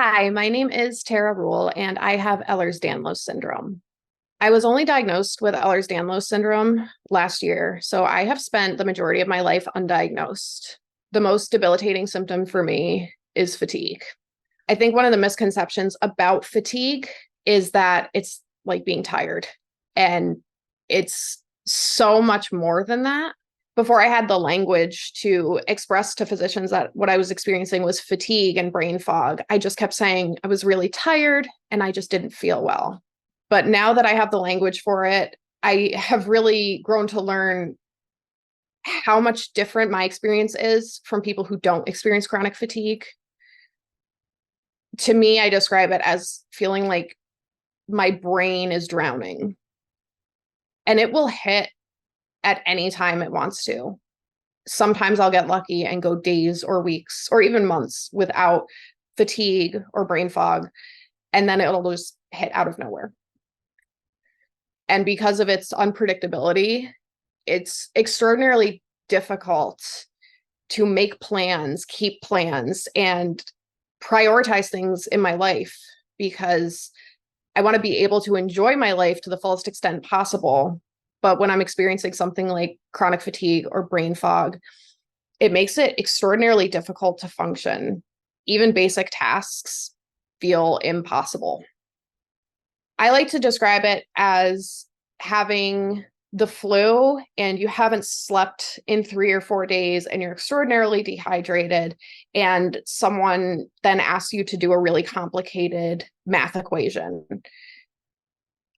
Hi, my name is Tara Rule, and I have Ehlers-Danlos syndrome. I was only diagnosed with Ehlers-Danlos syndrome last year, so I have spent the majority of my life undiagnosed. The most debilitating symptom for me is fatigue. I think one of the misconceptions about fatigue is that it's like being tired, and it's so much more than that. Before I had the language to express to physicians that what I was experiencing was fatigue and brain fog, I just kept saying I was really tired and I just didn't feel well. But now that I have the language for it, I have really grown to learn how much different my experience is from people who don't experience chronic fatigue. To me, I describe it as feeling like my brain is drowning, and it will hit at any time it wants to. Sometimes I'll get lucky and go days or weeks or even months without fatigue or brain fog, and then it'll just hit out of nowhere. And because of its unpredictability, it's extraordinarily difficult to make plans, keep plans, and prioritize things in my life because I want to be able to enjoy my life to the fullest extent possible. But when I'm experiencing something like chronic fatigue or brain fog, it makes it extraordinarily difficult to function. Even basic tasks feel impossible. I like to describe it as having the flu and you haven't slept in 3 or 4 days and you're extraordinarily dehydrated, and someone then asks you to do a really complicated math equation.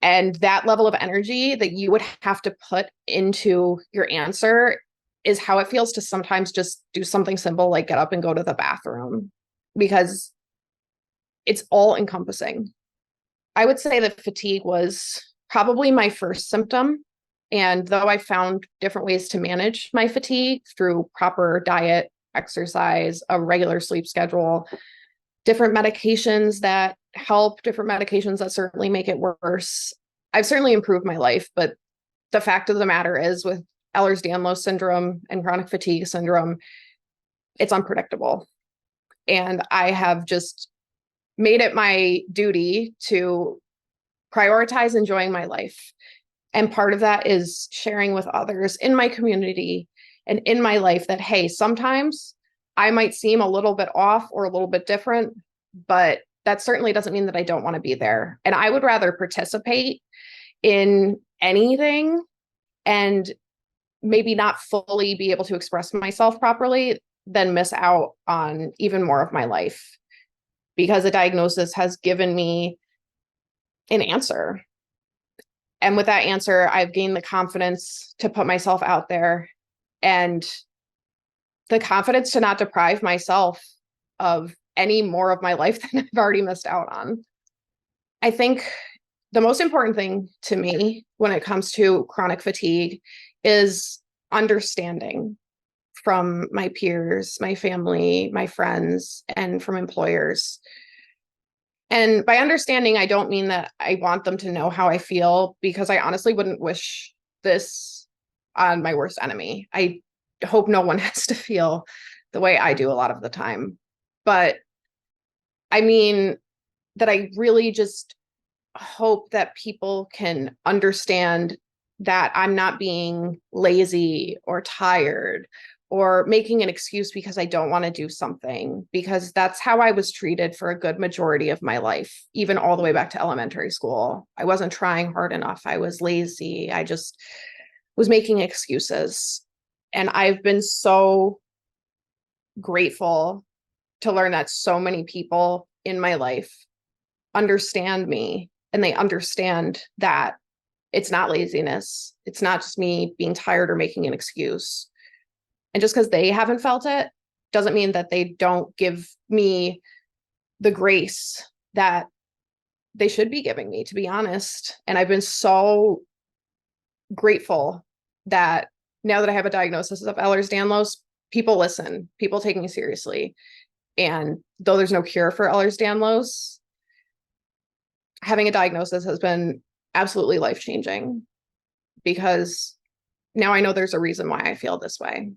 And that level of energy that you would have to put into your answer is how it feels to sometimes just do something simple like get up and go to the bathroom, because it's all encompassing. I would say that fatigue was probably my first symptom. And though I found different ways to manage my fatigue through proper diet, exercise, a regular sleep schedule, different medications that help, different medications that certainly make it worse, I've certainly improved my life. But the fact of the matter is, with Ehlers-Danlos syndrome and chronic fatigue syndrome, it's unpredictable. And I have just made it my duty to prioritize enjoying my life. And part of that is sharing with others in my community and in my life that, hey, sometimes I might seem a little bit off or a little bit different, but that certainly doesn't mean that I don't want to be there. And I would rather participate in anything and maybe not fully be able to express myself properly than miss out on even more of my life, because a diagnosis has given me an answer. And with that answer, I've gained the confidence to put myself out there and the confidence to not deprive myself of any more of my life than I've already missed out on. I think the most important thing to me when it comes to chronic fatigue is understanding from my peers, my family, my friends, and from employers. And by understanding, I don't mean that I want them to know how I feel, because I honestly wouldn't wish this on my worst enemy. I hope no one has to feel the way I do a lot of the time. But I mean that I really just hope that people can understand that I'm not being lazy or tired or making an excuse because I don't want to do something, because that's how I was treated for a good majority of my life, even all the way back to elementary school. I wasn't trying hard enough. I was lazy. I just was making excuses. And I've been so grateful to learn that so many people in my life understand me, and they understand that it's not laziness. It's not just me being tired or making an excuse. And just because they haven't felt it doesn't mean that they don't give me the grace that they should be giving me, to be honest. And I've been so grateful that now that I have a diagnosis of Ehlers-Danlos, people listen, people take me seriously. And though there's no cure for Ehlers-Danlos, having a diagnosis has been absolutely life-changing, because now I know there's a reason why I feel this way.